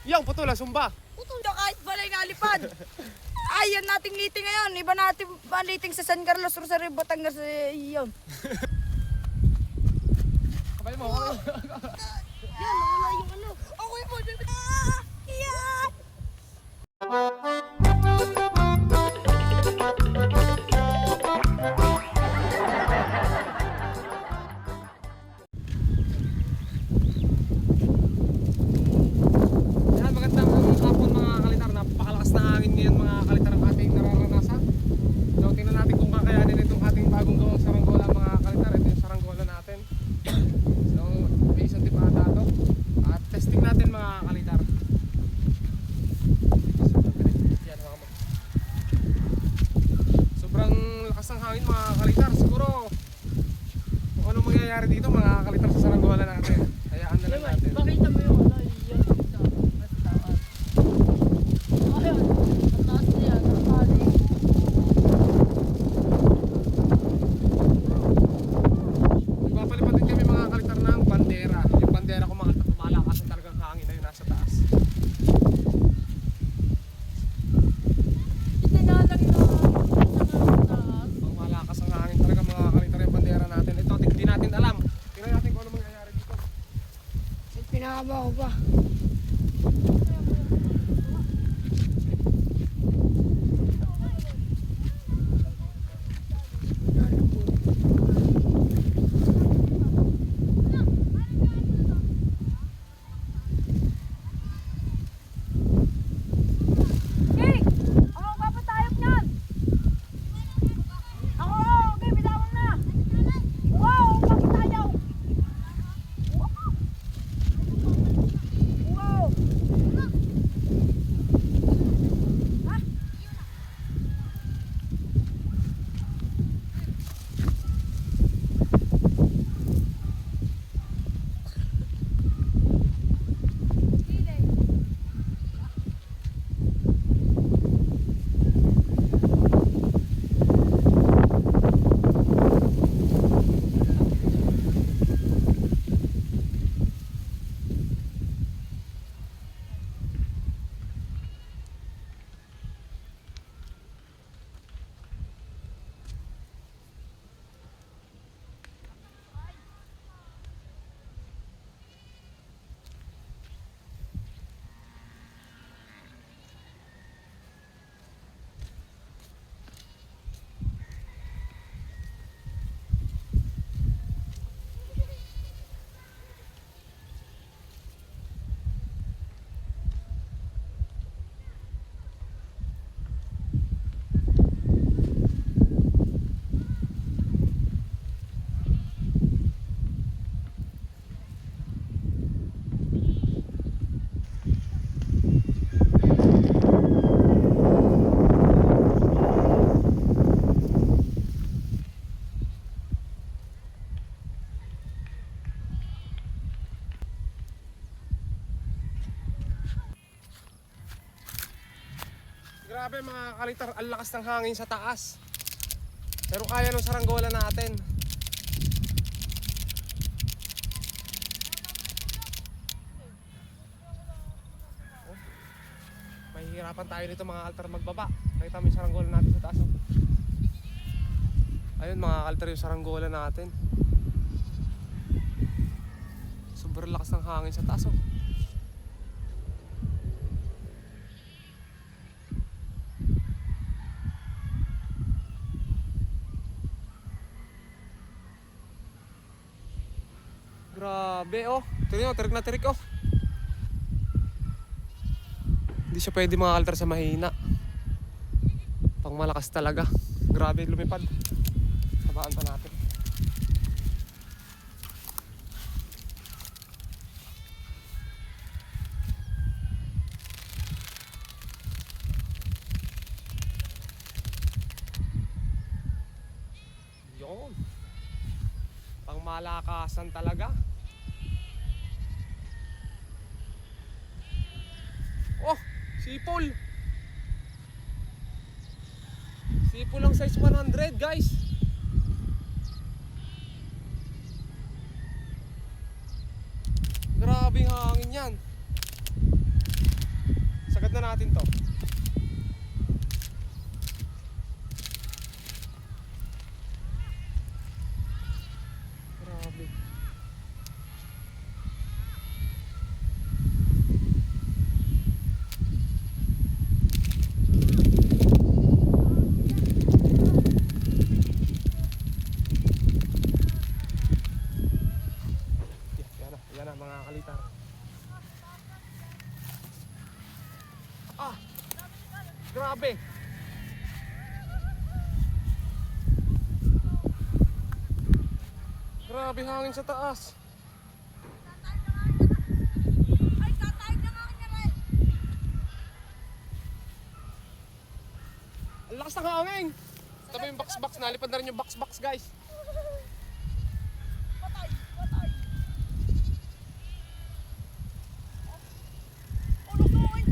Yang putulan, sumba. Putol na kahit balay nalipad. Ayan nating meeting ngayon. Iba natin meeting sa San Carlos, Rosario, Batangas. Yun. Kabay mo. Yan, wala yung ano. Ako yung pwede. Yan! Yan, magandang hapon mga kalitar. Napakalakas na hangin ngayon mga kalitar ang ating nararanasan. So tingnan natin kung kakayanin itong ating bagong gawang saranggola mga kalitar. Ito yung saranggola natin. So may isang tipata ito. At testing natin mga kalitar. Yan, sobrang lakas ng hangin mga kalitar. Siguro kung anong mangyayari dito mga kalitar sa saranggola natin. Hayaan na lang natin. Pakita mo yung ano. Yan. Mas taas. Ayun. Ang taas niya. Nakakali. Nagpapalipad din kami mga kalitar ng bandera. Yung bandera ko mga malakas ang talagang hangin na yun nasa taas. Ito nga lang yung taas. Ang malakas ang hangin talaga mga kalitar yung bandera natin. Ito, hindi natin alam. Tingnan natin kung ano mangyayari dito. Pinahaba ko pa. Hey! Ako papatayog niyan! Ako! Okay, bitawan na! Wow! Papatayog! Wow! Ha? Grabe mga kalitar, ang lakas ng hangin sa taas. Pero kaya ng saranggola natin. Oh, mahihirapan tayo dito mga kalitar magbaba. Nakita mo yung saranggola natin sa taas. Oh. Ayun mga kalitar yung saranggola natin. Sobrang lakas ng hangin sa taas. Oh. Grabe oh. Tignan nyo, tirik na tirik oh. Hindi siya pwede mga kalitar sa mahina. Pang malakas talaga. Grabe lumipad. Sabaan pa natin. Yun. Pang malakasan talaga. Oh, sipol. Sipol lang size 100 guys. Grabing hangin yan. na natin to. Grabe. Yan na mga kalitar. Ah! Grabe! Grabe hangin sa taas. Ay, tatay na nga niya rin. Ang lakas ng hangin! Tabi yung box-box, nalipad na rin yung box-box guys. Patay, patay. Ulo ko eh.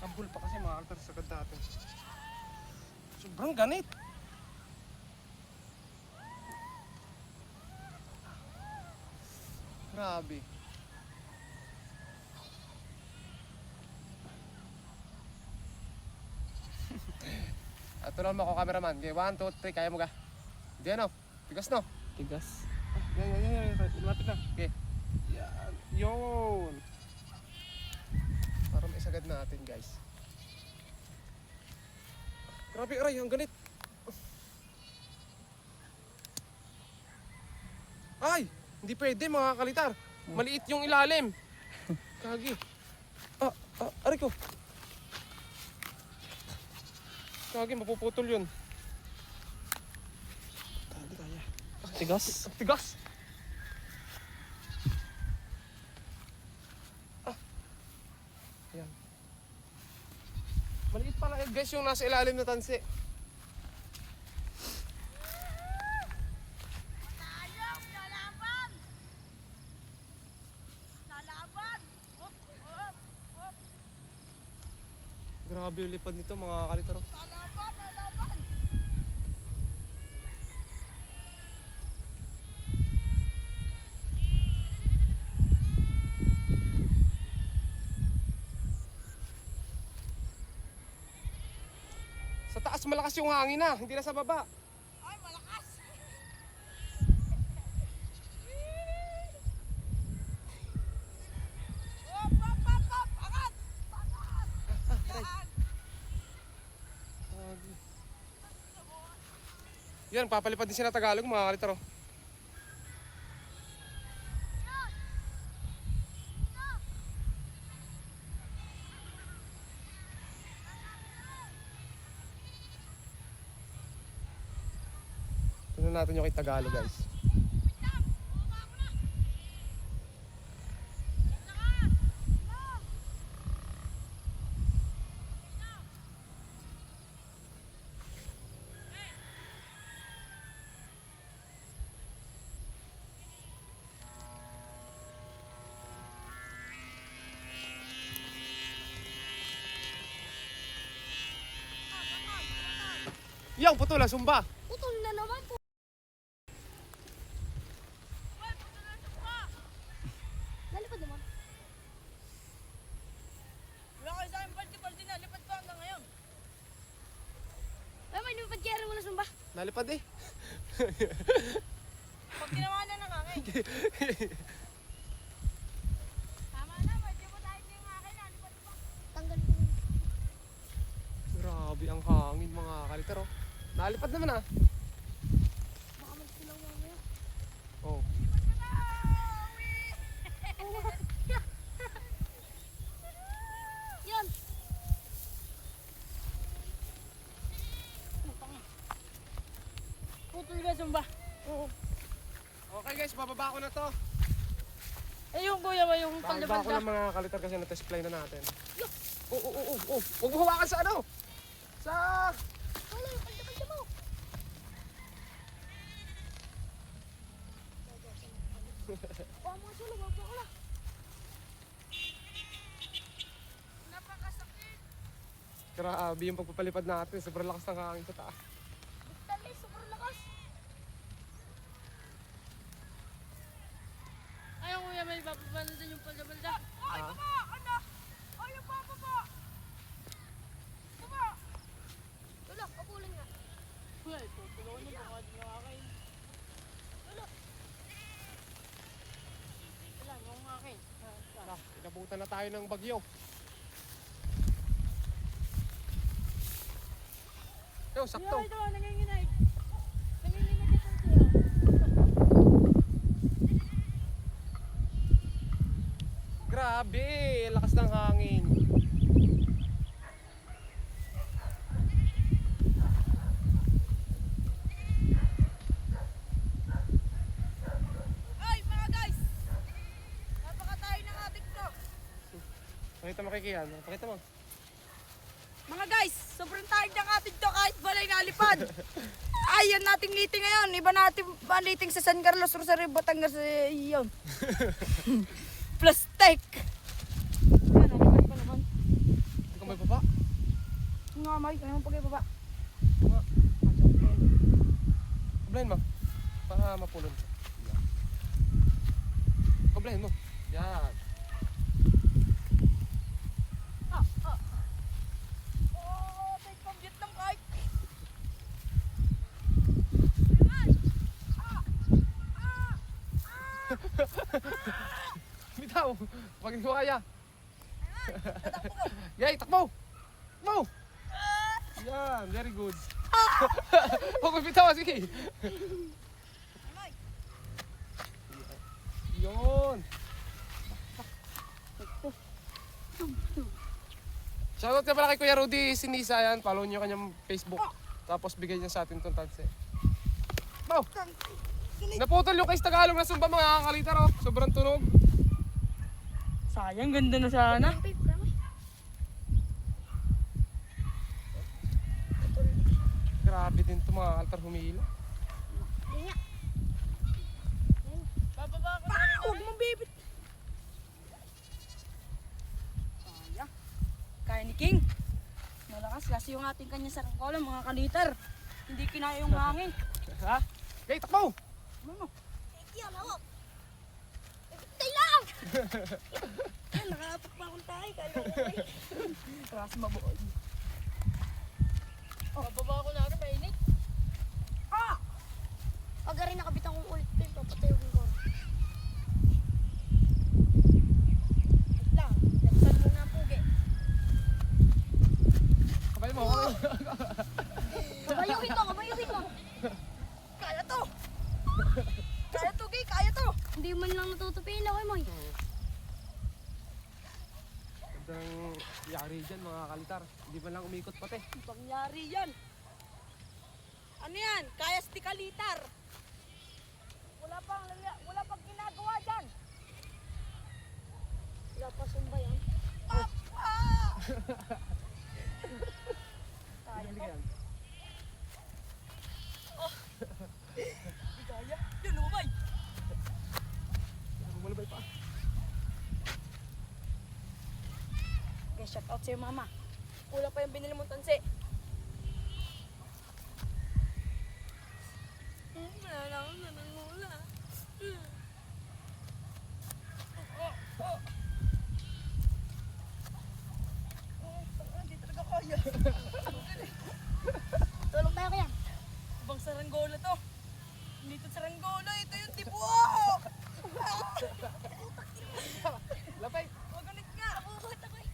Kabul pa kasi mga kalitar sa sagad natin. Sobrang ganit. Grabe. At tulungan mo ako cameraman. Okay, 1, 2, 3, kaya mo ga? Hindi ano? Tigas no? Tigas. Yan. Lumapit na. Okay. Yan. Yun. Para maisagad natin guys. Grabe aray, ang ganit. Ay! Hindi pwede mga kalitar. Maliit yung ilalim. Kagi. Aray ko. Kagi, mapuputol yun. Kagi kaya. Tigas. Tigas. Ayan. Maliit pala guys yung nasa ilalim na tansi. Tayo, lalaban. Lalaban. Hop, hop, hop. Grabe yung lipad nito mga kalitaro. Lalaban, lalaban. Sa taas malakas yung hangin na, hindi na sa baba. Ay, malakas. Hop, hop, hop, hop. Angat. Angat. Yan. Yan, papalipad din sila Tagalog mga kalitaro. Tingnan natin yung kay Tagalog guys. Yang putol sumba. Putol na naman po. Lalipad naman. Wala kayo sa akin balti-balti na. Lipad pa hanggang ngayon. Ay, may lipad kaya rin mo na sumba. Nalipad eh. Pag ginawa na ng hangin. Tama na, medyo mo tayo yung akin. Lipad pa. Tanggal ko. Grabe ang hangin mga kalitaro. Nalipad naman ah. Baka magsilaw mamaya. Oh. Yan. Putol ka sumba. Oo. Okay guys, bababa ko na to. Eh yung kuya mo yung Bababa ko palibanda. ng mga kalitar kasi na-test fly na natin. Huwag mo hawakan sa ano. Sa... Wala, palda mo. Wala mo sa lugar ko lang. Napakasakit. Grabe yung pagpapalipad natin. Sobrang lakas ng hangin sa taas. Dali, sobrang lakas. Ayaw kuya, may papapanan din yung palda-palda. Ay, baba! Ano? Ay, yung baba pa! Baba! Tulak, kapulan nga. Kuya, tutulungan niyo baka di nakakain. Wala, yung akin. Inabutan na tayo ng bagyo. Yo, sakto. Ito, nanginginig. Nanginginig itong siya. Grabe, lakas ng hangin. Ay, mga guys! Napakatayo ng ating to. Pakita mo kay Kian. Pakita mo. Mga guys, sobrang tired ng ating to kahit balay nalipad. Ayan nating meeting ngayon. Iba natin meeting sa San Carlos, Rosario, Batangas. Yun. Plastic. Yan, nalipad pa naman. Hindi ka may baba. Nga, Mike, ano pag ibaba? Kublahin mo. Para mapulon. Yan. Kublahin mo. Yan. Oh, may pang Vietnam kahit. Bitaw. Pag hindi mo kaya. Yay, takbo. Takbo. Yan, very good. Huwag mo bitaw, sige. Yun. Shoutout ka pala kay Kuya Rudy Sinisa yan. Follow nyo kanyang Facebook. Tapos bigay niya sa atin itong tanse. Wow! Naputol yung kay Tagalog na sumba mga kakalitar oh. Sobrang tunog. Sayang, ganda na sana. Grabe din ito mga altar humila. Bababa ko na. Huwag mong bibit. Kaya. Kaya ni King. Malakas kasi yung ating kanya sarangkola, mga kaliter. Hindi kinaya yung hangin. Ha? Yay, takbo! Ano? Yan ako. Tay lang! Yan, nakaapak pa akong tayo. Kaya kasi mabuod. Bababa ko na rin, mainit. Ah! Pag rin nakabitan kong ulit ito, papatayo ko. Wait lang, nagsan mo nga pugi. Kabay mo. Kabayuhin mo, kabayuhin mo. Kaya to. Kaya to, Gay, kaya to. Hindi man lang natutupin ako, Moy. Ganda ng yari dyan mga kalitar. Hindi man lang umikot pati. Ang pangyari yan. Ano yan? Kaya stikalitar. Wala pang ginagawa dyan. Wala pa sumba yan. Kaya to. Yan. Di kaya. Yan, lumabay. Bumalabay pa. Okay, shout out sa'yo, mama. Wala pa yung binili mong tansi. Wala lang, nanangula. Hindi talaga kaya. Tulog tayo kaya. Ibang saranggola to. Hindi to saranggola, ito yung tipo. Lapay. Huwag ganit nga. Abubat ako eh.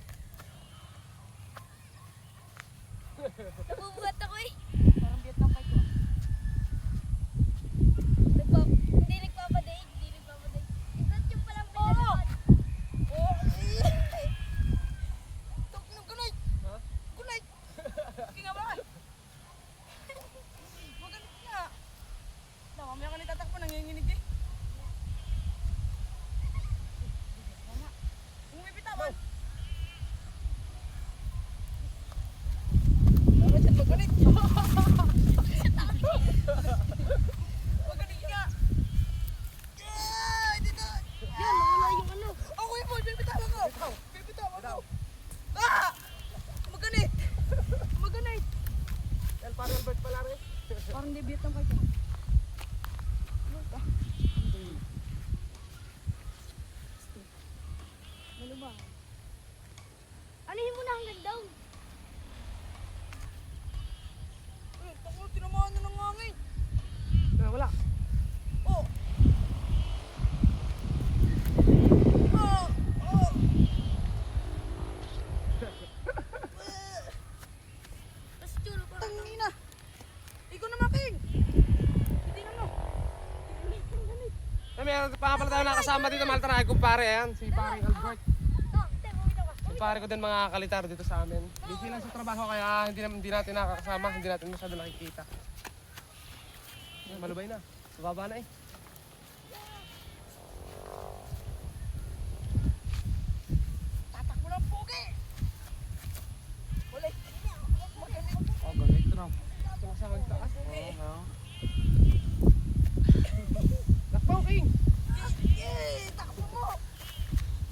daw. Tako, tinamaan na ng hangin. Wala. Oh. Oh. Oh. Tapos chulo ko. Tangina. Ikaw naman, King. Hindi na mo. May pa pala tayo nakasama dito, mahal tara, kumpare, ayan, si paring Albert. Si pare ko din mga kalitar dito sa amin. Busy lang sa trabaho kaya hindi natin nakakasama, hindi natin masyado nakikita. Malubay na, bababa na eh. Tatakbo ng pugi. Ulit. Oh, ganito na. Sumasama sa taas. Lakbaw, King! Eh, takbo mo.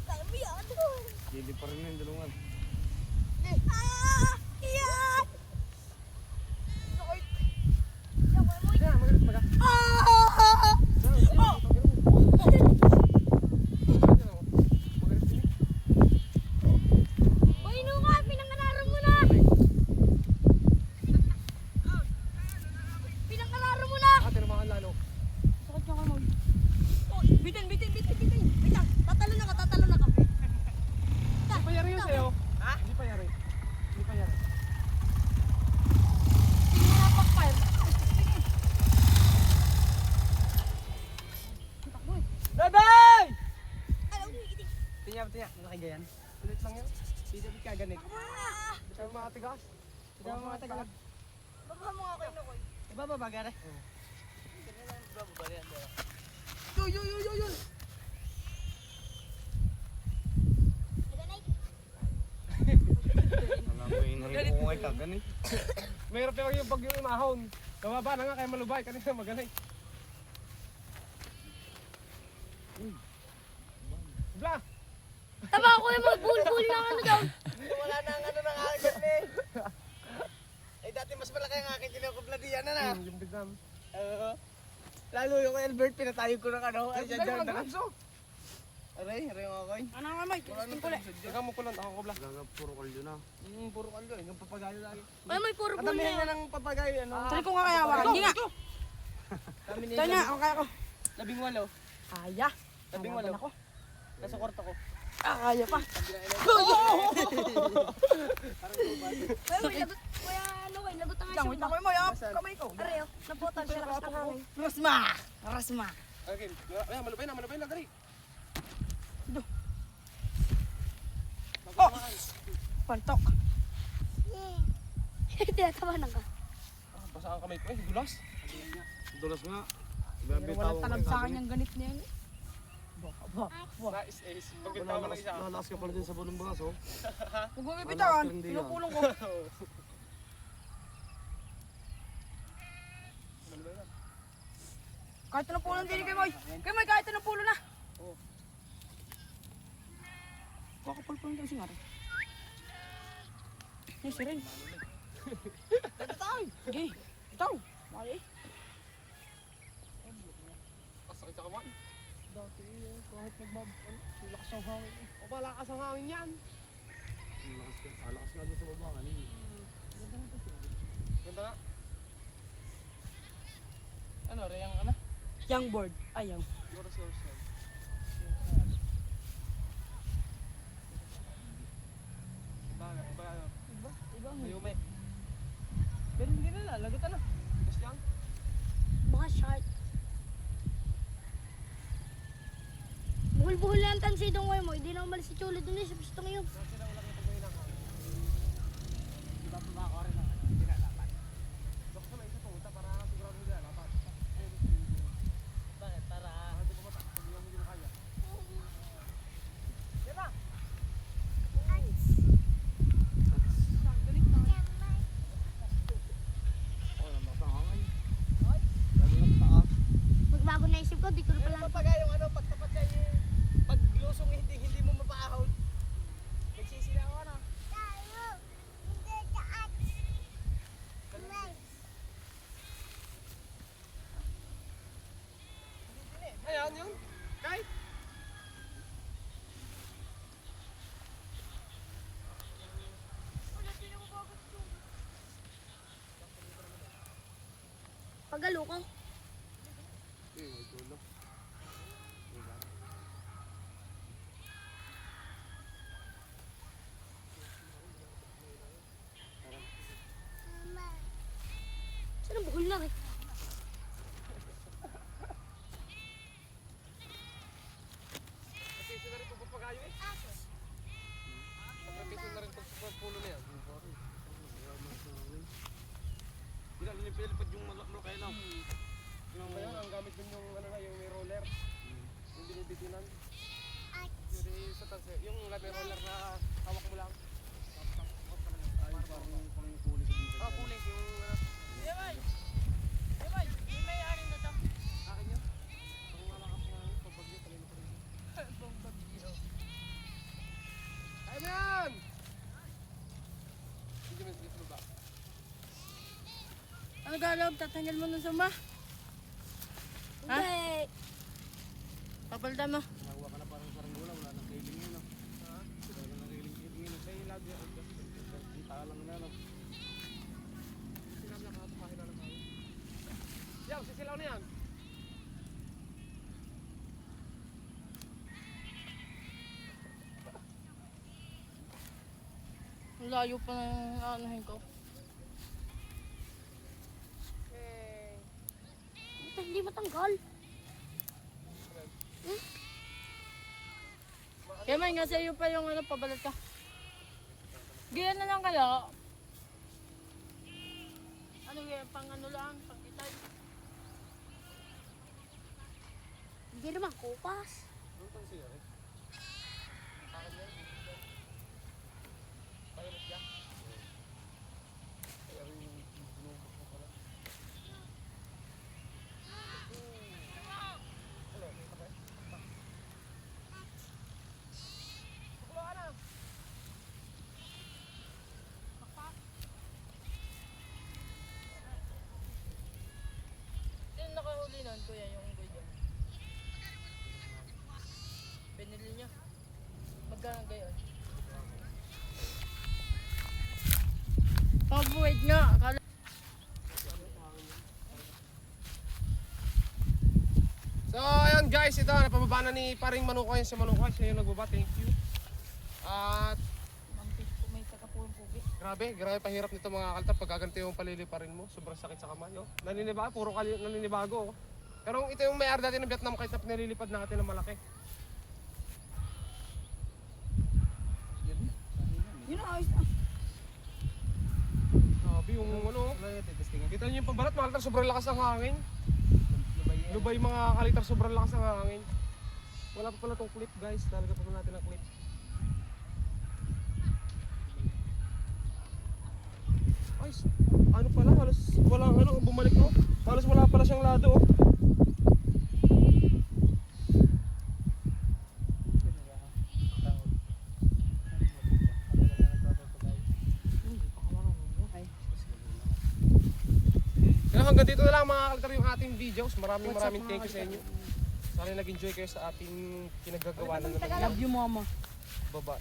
Dami yan. Hindi pa rin yung dalungan. Ah! Yan! Sakit. Kaya, magalit maga. Ah! Uy, Nuka, pinangalaro mo na. Pinangkalaro mo na! Ah, tinamaan lalo. Sakit niya kamay. Oh, bitin. Wait lang, tatalo na ka. Hindi pa yari yun sa'yo. Ha? Hindi pa yari. Hindi pa yari. Hindi mo napakfire. Bebay! Alam mo, iting. Tinya, malaki ganyan. Ulit lang yun. Hindi ka ganig. Ah! Sabi mga tigas. Ikaw mga tagal. Baba mo nga kayo na koy. Ibababa gare. Yo. Alam mo yung nangikungay ka, ganit. Mahirap yung yung bagyo imahon. Kababa na nga kaya malubay. Kanina magaling. Bla! Tama ako yung magbulbul na ano daw. Wala na ang ano ng akin eh. Eh dati mas malaki ang akin kinukubladian na na. Yung bigam. Lalo yung kay Albert, pinatayog ko ng ano. Ay, Ay, dyan na. ganso. Aray yung ako. Ano nga, Mike? Ikaw mo kulang, ako kubla. Gaga, puro kaldo na. Puro kaldo. Yung papagayo lagi. Uy, may puro bul Kadamihan na. na ng papagayo. Ano? Try ko nga kaya, wala. Hindi nga. Dami Try nga, ako kaya ko. 18. Kaya. 18. Ako. Nasa kwarto ko. Kaya pa. Uy, may lagot. Kuya, ano, may lagot ang Lang, wait lang ko mo, yung kamay ko. Areo, naputan siya lakas ng hangin. Rasma. Okay, ayan, malubay na, dali. Oh! Pantok. Tinatawanan ka. Basa ang kamay ko eh, dulas. Dulas nga. Pero walang talab sa akin yung ganit niya yun. Nice ace. Pag Wala bitawa ng isa. lakas ka pala din sa bunong bagas, oh. Huwag mo bibitawan, pinupulong ko. Kahit anong pulo din kay Moy. Kay Moy, kahit anong pulo na. Kakapal pa yung kasi nga rin. Ay, si Ren. Sige, itaw. Mali. Kasakit sa kamay. Dati kahit lakas ang hangin. O ba, lakas ang hangin yan. Lakas nga doon sa baba, kanina. Ganda nga. Ano, reyang ano? Young board. Ay, young. Siguro si Orson. Baga. Iba ang Mayume. pero hindi na, lagutan na. Tapos yan. Baka shark. Buhol-buhol na ang tansi doon ngayon mo. Hindi na umalis si Chulo doon eh. Sa gusto ngayon. Baka may isa pumunta para sigurado nila. Dapat. Bakit? Para... Hindi ko mata. Hindi mo hindi kaya. Oh, lakas ang hangin. Lalo na taas. Magbago na isip ko, di ko na pala. Papagayong ano, pagtapat kayo, pag lusong hindi mo mapaahon. Nagsisila ako na. Ayan yun. Kahit. Pagalo ko. Saan ang bukol na eh? Practice na rin itong papagayo eh. Practice na rin itong pulo na yan. Hindi lang nilipad yung malakay lang. Kaya ang gamit din yung ano na, yung may roller. Yung binibitinan. Yung sa tanse, yung may roller na hawak mo lang. Ah, pulis yung Yabay! Yabay! May may-ari na to. akin yun. Ang malakas na pabagyo, talino pa rin. Pagbagyo. Kaya mo yan! Hindi mo sige ba? Ano gagawin? Tatanggal mo ng suma? Hindi. Papalda mo. Nakuha ka na parang saranggola, wala nang kailing yun. Wala nang kailing yun. May lagi ako. Ang talang na no. Sinabi na kahapon na lang ako. Yan, sisilaw na yan. Ang layo pa ng anuhin ko. Eh, Ito, hindi matanggal. Kaya may nga sa'yo pa yung ano, pabalat ka. Ganyan na lang kaya. Ano yan, pang ano lang, pang itay. Hindi naman kupas. ano pang siya eh? Akin yan. Pilot niya? Kaya rin yung binubok mo pala. Ano? Kapay? Tukulo ka na! Sino nakahuli nun, kuya, yung unggoy dyan? Pinili niya. Magkano gayon? Pabuwid nga. Akala So ayun guys, ito napababa na ni paring Manukay si Manukay, siya yung nagbaba, thank you. At mampis po may takapurong pugi. grabe pahirap nito mga kalta pag gaganti yung paliliparin mo, sobrang sakit sa kamay, oh. Naninibago, puro naninibago, oh. Pero ito yung may dati ng Vietnam kahit na pinalilipad natin ng malaki. Yun ang ayos na. Sabi yung ano, kita niyo yung pambalat, mga kaltar, sobrang lakas ng hangin. Lubay mga kalitar, sobrang lakas ng hangin. Wala pa pala tong clip guys, talaga pa natin ang clip. Ay, ano pala, halos walang ano, bumalik ko. Halos wala pala siyang lado, oh. Kaya hanggang dito na lang mga kalitar yung ating videos. Maraming thank you sa inyo. Sana nag-enjoy kayo sa ating pinagagawa ng Love you, mama. baba.